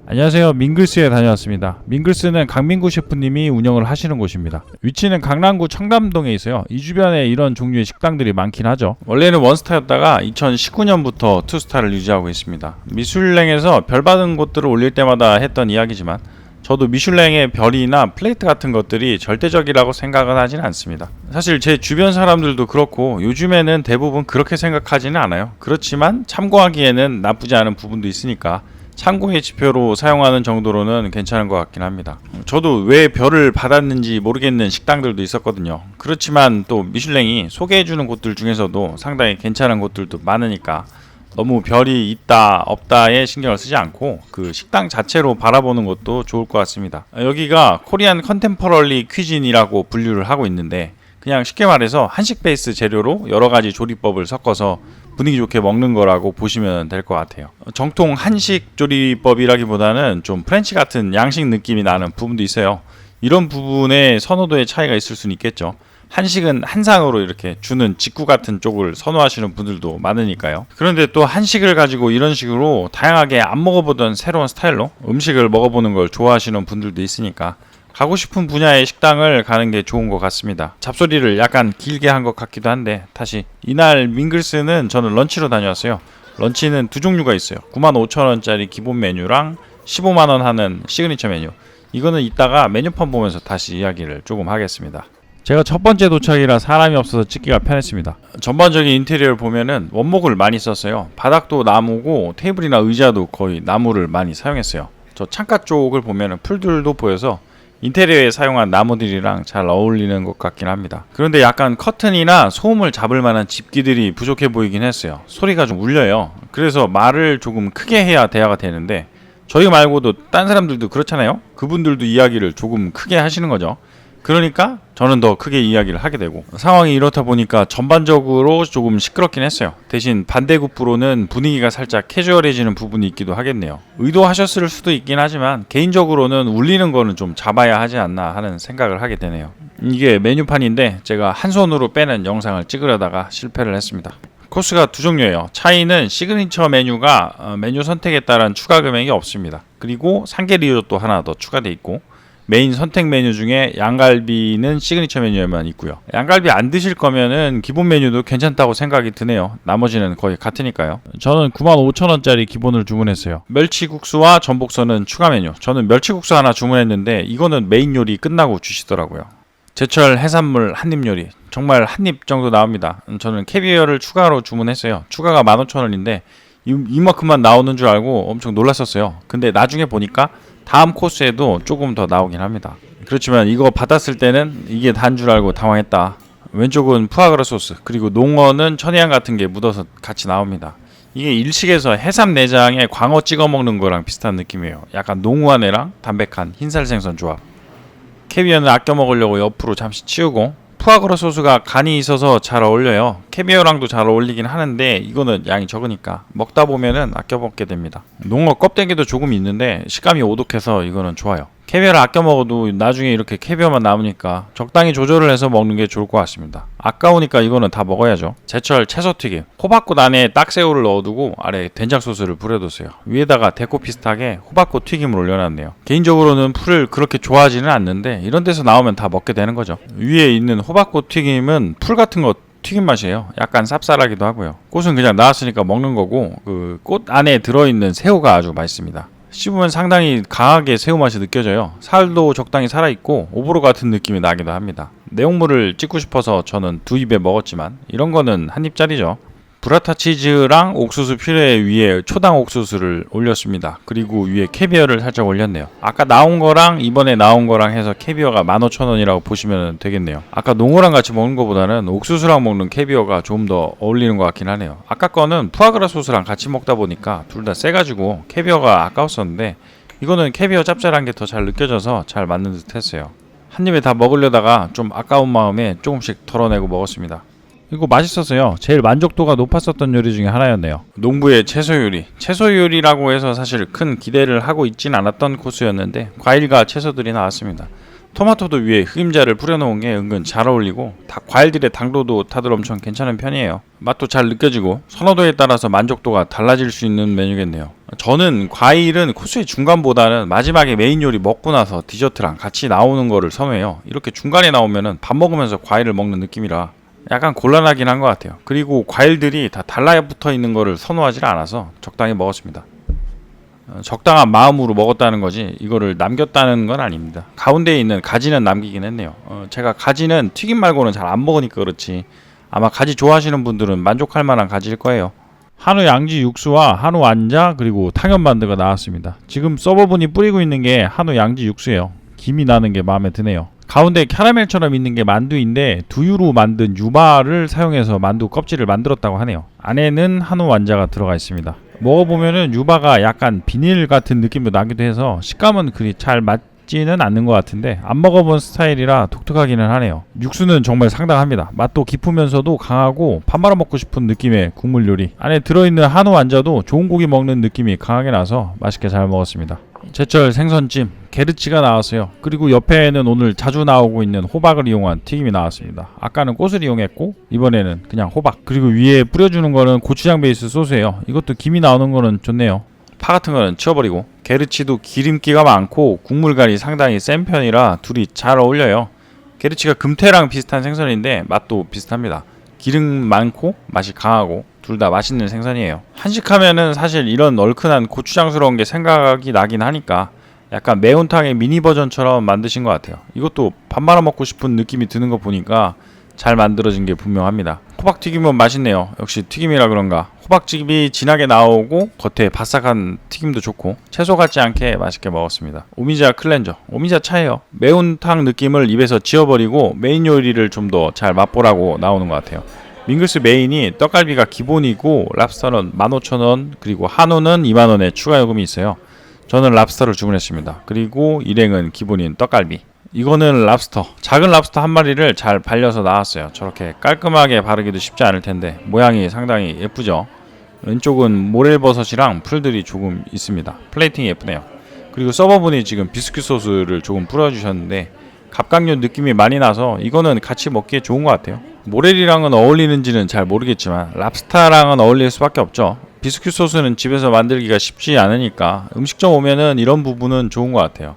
안녕하세요. 민글스에 다녀왔습니다. 민글스는 강민구 셰프님이 운영을 하시는 곳입니다. 위치는 강남구 청담동에 있어요. 이 주변에 이런 종류의 식당들이 많긴 하죠. 원래는 원스타였다가 2019년부터 투스타를 유지하고 있습니다. 미슐랭에서 별 받은 곳들을 올릴 때마다 했던 이야기지만 저도 미슐랭의 별이나 플레이트 같은 것들이 절대적이라고 생각은 하지는 않습니다. 사실 제 주변 사람들도 그렇고 요즘에는 대부분 그렇게 생각하지는 않아요. 그렇지만 참고하기에는 나쁘지 않은 부분도 있으니까 참고의 지표로 사용하는 정도로는 괜찮은 것 같긴 합니다. 저도 왜 별을 받았는지 모르겠는 식당들도 있었거든요. 그렇지만 또 미슐랭이 소개해주는 곳들 중에서도 상당히 괜찮은 곳들도 많으니까 너무 별이 있다 없다에 신경을 쓰지 않고 그 식당 자체로 바라보는 것도 좋을 것 같습니다. 여기가 코리안 컨템퍼러리 퀴진이라고 분류를 하고 있는데 그냥 쉽게 말해서 한식 베이스 재료로 여러가지 조리법을 섞어서 분위기 좋게 먹는 거라고 보시면 될 것 같아요. 정통 한식 조리법이라기보다는 좀 프렌치 같은 양식 느낌이 나는 부분도 있어요. 이런 부분에 선호도의 차이가 있을 수는 있겠죠. 한식은 한상으로 이렇게 주는 직구 같은 쪽을 선호하시는 분들도 많으니까요. 그런데 또 한식을 가지고 이런 식으로 다양하게 안 먹어보던 새로운 스타일로 음식을 먹어보는 걸 좋아하시는 분들도 있으니까 가고 싶은 분야의 식당을 가는 게 좋은 것 같습니다. 잡소리를 약간 길게 한 것 같기도 한데 다시 이날 민글스는 저는 런치로 다녀왔어요. 런치는 두 종류가 있어요. 95,000원짜리 기본 메뉴랑 150,000원 하는 시그니처 메뉴. 이거는 이따가 메뉴판 보면서 다시 이야기를 조금 하겠습니다. 제가 첫 번째 도착이라 사람이 없어서 찍기가 편했습니다. 전반적인 인테리어를 보면은 원목을 많이 썼어요. 바닥도 나무고 테이블이나 의자도 거의 나무를 많이 사용했어요. 저 창가 쪽을 보면은 풀들도 보여서 인테리어에 사용한 나무들이랑 잘 어울리는 것 같긴 합니다. 그런데 약간 커튼이나 소음을 잡을 만한 집기들이 부족해 보이긴 했어요. 소리가 좀 울려요. 그래서 말을 조금 크게 해야 대화가 되는데 저희 말고도 딴 사람들도 그렇잖아요. 그분들도 이야기를 조금 크게 하시는 거죠. 그러니까 저는 더 크게 이야기를 하게 되고 상황이 이렇다 보니까 전반적으로 조금 시끄럽긴 했어요. 대신 반대급부로는 분위기가 살짝 캐주얼해지는 부분이 있기도 하겠네요. 의도하셨을 수도 있긴 하지만 개인적으로는 울리는 거는 좀 잡아야 하지 않나 하는 생각을 하게 되네요. 이게 메뉴판인데 제가 한 손으로 빼는 영상을 찍으려다가 실패를 했습니다. 코스가 두 종류예요. 차이는 시그니처 메뉴가 메뉴 선택에 따른 추가 금액이 없습니다. 그리고 삼계 리조또 하나 더 추가돼 있고 메인 선택 메뉴 중에 양갈비는 시그니처 메뉴에만 있고요. 양갈비 안 드실 거면은 기본 메뉴도 괜찮다고 생각이 드네요. 나머지는 거의 같으니까요. 저는 95,000원짜리 기본을 주문했어요. 멸치국수와 전복선은 추가 메뉴. 저는 멸치국수 하나 주문했는데 이거는 메인 요리 끝나고 주시더라고요. 제철 해산물 한입 요리. 정말 한입 정도 나옵니다. 저는 캐비어를 추가로 주문했어요. 추가가 15,000원인데 이만큼만 나오는 줄 알고 엄청 놀랐었어요. 근데 나중에 보니까 다음 코스에도 조금 더 나오긴 합니다. 그렇지만 이거 받았을 때는 이게 단 줄 알고 당황했다. 왼쪽은 푸아그라 소스 그리고 농어는 천혜향 같은 게 묻어서 같이 나옵니다. 이게 일식에서 해삼 내장에 광어 찍어 먹는 거랑 비슷한 느낌이에요. 약간 농후한 애랑 담백한 흰살 생선 조합. 캐비어는 아껴 먹으려고 옆으로 잠시 치우고 푸아그라 소스가 간이 있어서 잘 어울려요. 캐비어랑도 잘 어울리긴 하는데 이거는 양이 적으니까 먹다 보면은 아껴 먹게 됩니다. 농어 껍데기도 조금 있는데 식감이 오독해서 이거는 좋아요. 캐비어를 아껴 먹어도 나중에 이렇게 캐비어만 남으니까 적당히 조절을 해서 먹는 게 좋을 것 같습니다. 아까우니까 이거는 다 먹어야죠. 제철 채소튀김. 호박꽃 안에 딱새우를 넣어두고 아래에 된장 소스를 뿌려뒀어요. 위에다가 데코 비슷하게 호박꽃 튀김을 올려놨네요. 개인적으로는 풀을 그렇게 좋아하지는 않는데 이런 데서 나오면 다 먹게 되는 거죠. 위에 있는 호박꽃 튀김은 풀 같은 거 튀김 맛이에요. 약간 쌉쌀하기도 하고요. 꽃은 그냥 나왔으니까 먹는 거고 그 꽃 안에 들어있는 새우가 아주 맛있습니다. 씹으면 상당히 강하게 새우 맛이 느껴져요. 살도 적당히 살아있고 오브로 같은 느낌이 나기도 합니다. 내용물을 찍고 싶어서 저는 두 입에 먹었지만 이런 거는 한 입짜리죠. 브라타 치즈랑 옥수수 퓨레 위에 초당 옥수수를 올렸습니다. 그리고 위에 캐비어를 살짝 올렸네요. 아까 나온 거랑 이번에 나온 거랑 해서 캐비어가 15,000원이라고 보시면 되겠네요. 아까 농어랑 같이 먹는 것보다는 옥수수랑 먹는 캐비어가 좀 더 어울리는 것 같긴 하네요. 아까 거는 푸아그라 소스랑 같이 먹다 보니까 둘 다 세가지고 캐비어가 아까웠었는데 이거는 캐비어 짭짤한 게 더 잘 느껴져서 잘 맞는 듯 했어요. 한 입에 다 먹으려다가 좀 아까운 마음에 조금씩 덜어내고 먹었습니다. 이거 맛있었어요. 제일 만족도가 높았었던 요리 중에 하나였네요. 농부의 채소 요리. 채소 요리라고 해서 사실 큰 기대를 하고 있진 않았던 코스였는데 과일과 채소들이 나왔습니다. 토마토도 위에 흑임자를 뿌려놓은 게 은근 잘 어울리고 과일들의 당도도 다들 엄청 괜찮은 편이에요. 맛도 잘 느껴지고 선호도에 따라서 만족도가 달라질 수 있는 메뉴겠네요. 저는 과일은 코스의 중간보다는 마지막에 메인 요리 먹고 나서 디저트랑 같이 나오는 거를 선호해요. 이렇게 중간에 나오면은 밥 먹으면서 과일을 먹는 느낌이라 약간 곤란하긴 한 것 같아요. 그리고 과일들이 다 달라붙어 있는 거를 선호하지 않아서 적당히 먹었습니다. 적당한 마음으로 먹었다는 거지 이거를 남겼다는 건 아닙니다. 가운데에 있는 가지는 남기긴 했네요. 제가 가지는 튀김 말고는 잘 안 먹으니까 그렇지 아마 가지 좋아하시는 분들은 만족할 만한 가지일 거예요. 한우 양지 육수와 한우 완자 그리고 탕현 만두가 나왔습니다. 지금 서버분이 뿌리고 있는 게 한우 양지 육수예요. 김이 나는 게 마음에 드네요. 가운데 캐러멜처럼 있는 게 만두인데 두유로 만든 유바를 사용해서 만두 껍질을 만들었다고 하네요. 안에는 한우 완자가 들어가 있습니다. 먹어보면은 유바가 약간 비닐 같은 느낌도 나기도 해서 식감은 그리 잘 맞지는 않는 것 같은데 안 먹어본 스타일이라 독특하기는 하네요. 육수는 정말 상당합니다. 맛도 깊으면서도 강하고 밥 말아 먹고 싶은 느낌의 국물 요리. 안에 들어있는 한우 완자도 좋은 고기 먹는 느낌이 강하게 나서 맛있게 잘 먹었습니다. 제철 생선찜 게르치가 나왔어요. 그리고 옆에는 오늘 자주 나오고 있는 호박을 이용한 튀김이 나왔습니다. 아까는 꽃을 이용했고 이번에는 그냥 호박. 그리고 위에 뿌려주는 거는 고추장 베이스 소스예요. 이것도 김이 나오는 거는 좋네요. 파 같은 거는 치워버리고 게르치도 기름기가 많고 국물간이 상당히 센 편이라 둘이 잘 어울려요. 게르치가 금태랑 비슷한 생선인데 맛도 비슷합니다. 기름 많고 맛이 강하고 둘 다 맛있는 생선이에요. 한식하면은 사실 이런 얼큰한 고추장스러운 게 생각이 나긴 하니까 약간 매운탕의 미니 버전처럼 만드신 것 같아요. 이것도 밥 말아 먹고 싶은 느낌이 드는 거 보니까 잘 만들어진 게 분명합니다. 호박튀김은 맛있네요. 역시 튀김이라 그런가 호박즙이 진하게 나오고 겉에 바삭한 튀김도 좋고 채소 같지 않게 맛있게 먹었습니다. 오미자 클렌저, 오미자 차예요. 매운탕 느낌을 입에서 지워버리고 메인 요리를 좀 더 잘 맛보라고 나오는 것 같아요. 밍글스 메인이 떡갈비가 기본이고 랍스터는 15,000원 그리고 한우는 20,000원에 추가 요금이 있어요. 저는 랍스터를 주문했습니다. 그리고 일행은 기본인 떡갈비. 이거는 랍스터, 작은 랍스터 한 마리를 잘 발려서 나왔어요. 저렇게 깔끔하게 바르기도 쉽지 않을 텐데 모양이 상당히 예쁘죠. 왼쪽은 모렐버섯이랑 풀들이 조금 있습니다. 플레이팅이 예쁘네요. 그리고 서버분이 지금 비스킷 소스를 조금 뿌려주셨는데 갑각류 느낌이 많이 나서 이거는 같이 먹기에 좋은 것 같아요. 모렐이랑은 어울리는지는 잘 모르겠지만 랍스타랑은 어울릴 수밖에 없죠. 비스킷 소스는 집에서 만들기가 쉽지 않으니까 음식점 오면은 이런 부분은 좋은 것 같아요.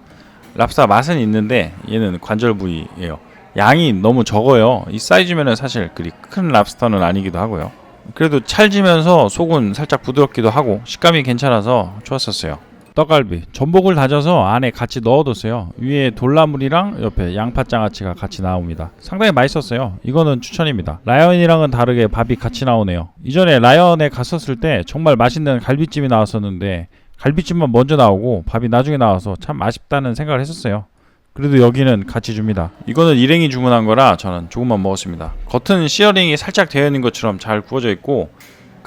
랍스타 맛은 있는데 얘는 관절 부위예요. 양이 너무 적어요. 이 사이즈면은 사실 그리 큰 랍스터는 아니기도 하고요. 그래도 찰지면서 속은 살짝 부드럽기도 하고 식감이 괜찮아서 좋았었어요. 떡갈비, 전복을 다져서 안에 같이 넣어뒀어요. 위에 돌나물이랑 옆에 양파장아찌가 같이 나옵니다. 상당히 맛있었어요. 이거는 추천입니다. 라연이랑은 다르게 밥이 같이 나오네요. 이전에 라연에 갔었을 때 정말 맛있는 갈비찜이 나왔었는데 갈비찜만 먼저 나오고 밥이 나중에 나와서 참 아쉽다는 생각을 했었어요. 그래도 여기는 같이 줍니다. 이거는 일행이 주문한 거라 저는 조금만 먹었습니다. 겉은 시어링이 살짝 되어 있는 것처럼 잘 구워져 있고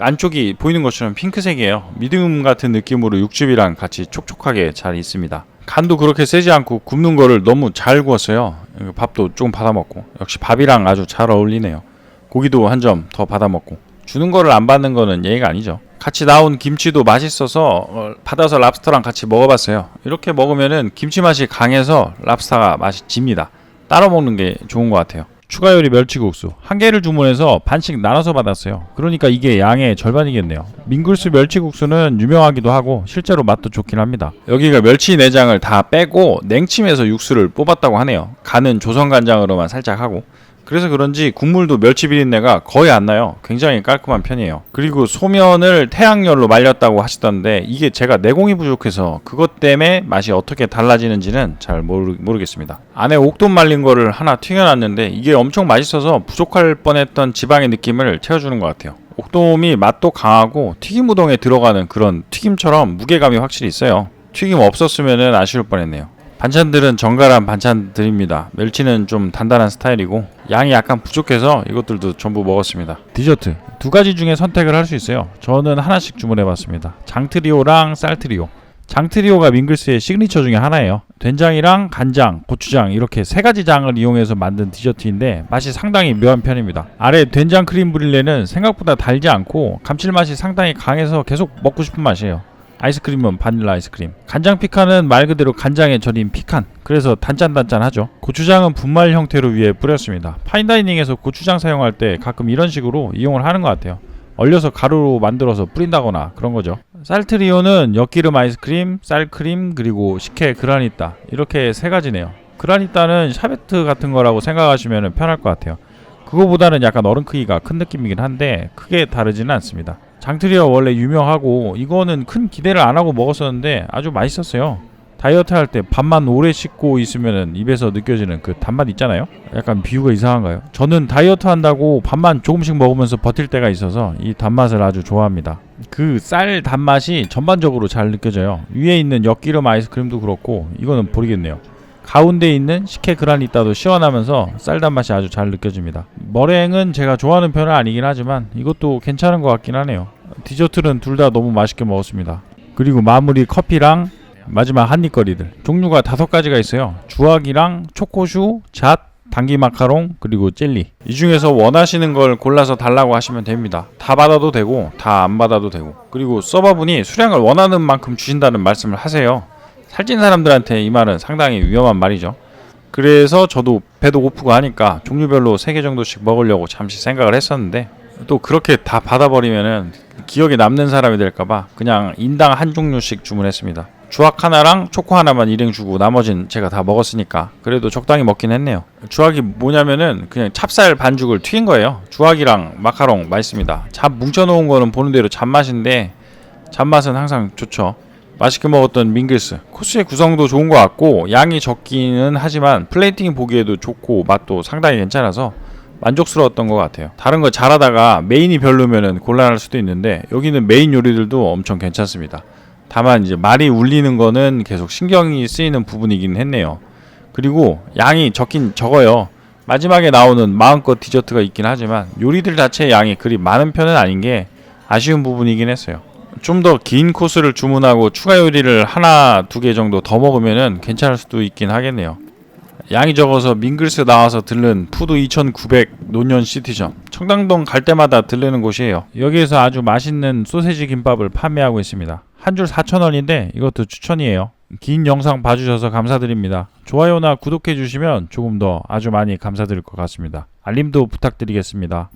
안쪽이 보이는 것처럼 핑크색이에요. 미디움 같은 느낌으로 육즙이랑 같이 촉촉하게 잘 있습니다. 간도 그렇게 세지 않고 굽는 거를 너무 잘 구웠어요. 밥도 조금 받아 먹고 역시 밥이랑 아주 잘 어울리네요. 고기도 한 점 더 받아 먹고 주는 거를 안 받는 거는 예의가 아니죠. 같이 나온 김치도 맛있어서 받아서 랍스터랑 같이 먹어봤어요. 이렇게 먹으면은 김치 맛이 강해서 랍스터가 맛이 집니다. 따로 먹는 게 좋은 것 같아요. 추가 요리 멸치국수 한 개를 주문해서 반씩 나눠서 받았어요. 그러니까 이게 양의 절반이겠네요. 밍글스 멸치국수는 유명하기도 하고 실제로 맛도 좋긴 합니다. 여기가 멸치 내장을 다 빼고 냉침해서 육수를 뽑았다고 하네요. 간은 조선간장으로만 살짝 하고 그래서 그런지 국물도 멸치 비린내가 거의 안 나요. 굉장히 깔끔한 편이에요. 그리고 소면을 태양열로 말렸다고 하시던데 이게 제가 내공이 부족해서 그것 때문에 맛이 어떻게 달라지는지는 잘 모르겠습니다. 안에 옥돔 말린 거를 하나 튀겨놨는데 이게 엄청 맛있어서 부족할 뻔했던 지방의 느낌을 채워주는 것 같아요. 옥돔이 맛도 강하고 튀김 우동에 들어가는 그런 튀김처럼 무게감이 확실히 있어요. 튀김 없었으면 아쉬울 뻔했네요. 반찬들은 정갈한 반찬들입니다. 멸치는 좀 단단한 스타일이고 양이 약간 부족해서 이것들도 전부 먹었습니다. 디저트 두 가지 중에 선택을 할 수 있어요. 저는 하나씩 주문해봤습니다. 장트리오랑 쌀트리오. 장트리오가 밍글스의 시그니처 중에 하나예요. 된장이랑 간장, 고추장 이렇게 세 가지 장을 이용해서 만든 디저트인데 맛이 상당히 묘한 편입니다. 아래 된장 크림 브릴레는 생각보다 달지 않고 감칠맛이 상당히 강해서 계속 먹고 싶은 맛이에요. 아이스크림은 바닐라 아이스크림. 간장 피칸은 말 그대로 간장에 절인 피칸. 그래서 단짠단짠하죠. 고추장은 분말 형태로 위에 뿌렸습니다. 파인다이닝에서 고추장 사용할 때 가끔 이런 식으로 이용을 하는 것 같아요. 얼려서 가루로 만들어서 뿌린다거나 그런 거죠. 쌀트리오는 엿기름 아이스크림, 쌀크림, 그리고 식혜 그라니타, 이렇게 세 가지네요. 그라니타는 샤베트 같은 거라고 생각하시면 편할 것 같아요. 그거보다는 약간 어른 크기가 큰 느낌이긴 한데 크게 다르지는 않습니다. 장트리오 원래 유명하고 이거는 큰 기대를 안 하고 먹었었는데 아주 맛있었어요. 다이어트 할 때 밥만 오래 씹고 있으면 입에서 느껴지는 그 단맛 있잖아요. 약간 비유가 이상한가요? 저는 다이어트 한다고 밥만 조금씩 먹으면서 버틸 때가 있어서 이 단맛을 아주 좋아합니다. 그 쌀 단맛이 전반적으로 잘 느껴져요. 위에 있는 엿기름 아이스크림도 그렇고 이거는 모르겠네요. 가운데 있는 식혜 그라니타도 시원하면서 쌀 단맛이 아주 잘 느껴집니다. 머랭은 제가 좋아하는 편은 아니긴 하지만 이것도 괜찮은 것 같긴 하네요. 디저트는 둘 다 너무 맛있게 먹었습니다. 그리고 마무리 커피랑 마지막 한입거리들 종류가 5가지가 있어요. 주악이랑 초코슈, 잣, 당귀 마카롱, 그리고 젤리. 이 중에서 원하시는 걸 골라서 달라고 하시면 됩니다. 다 받아도 되고 다 안 받아도 되고. 그리고 서버분이 수량을 원하는 만큼 주신다는 말씀을 하세요. 살찐 사람들한테 이 말은 상당히 위험한 말이죠. 그래서 저도 배도 고프고 하니까 종류별로 3개 정도씩 먹으려고 잠시 생각을 했었는데 또 그렇게 다 받아버리면은 기억에 남는 사람이 될까봐 그냥 인당 한 종류씩 주문했습니다. 주악 하나랑 초코 하나만 일행 주고 나머진 제가 다 먹었으니까 그래도 적당히 먹긴 했네요. 주악이 뭐냐면은 그냥 찹쌀 반죽을 튀긴 거예요. 주악이랑 마카롱 맛있습니다. 잡 뭉쳐놓은 거는 보는 대로 잡맛인데 잡맛은 항상 좋죠. 맛있게 먹었던 밍글스. 코스의 구성도 좋은 것 같고 양이 적기는 하지만 플레이팅 보기에도 좋고 맛도 상당히 괜찮아서 만족스러웠던 것 같아요. 다른 거 잘하다가 메인이 별로면은 곤란할 수도 있는데 여기는 메인 요리들도 엄청 괜찮습니다. 다만 이제 말이 울리는 거는 계속 신경이 쓰이는 부분이긴 했네요. 그리고 양이 적긴 적어요. 마지막에 나오는 마음껏 디저트가 있긴 하지만 요리들 자체의 양이 그리 많은 편은 아닌 게 아쉬운 부분이긴 했어요. 좀 더 긴 코스를 주문하고 추가 요리를 하나, 2개 정도 더 먹으면은 괜찮을 수도 있긴 하겠네요. 양이 적어서 밍글스 나와서 들른 푸드 2900 노년 시티점. 청담동 갈 때마다 들르는 곳이에요. 여기에서 아주 맛있는 소세지 김밥을 판매하고 있습니다. 한 줄 4,000원인데 이것도 추천이에요. 긴 영상 봐주셔서 감사드립니다. 좋아요나 구독해주시면 조금 더 아주 많이 감사드릴 것 같습니다. 알림도 부탁드리겠습니다.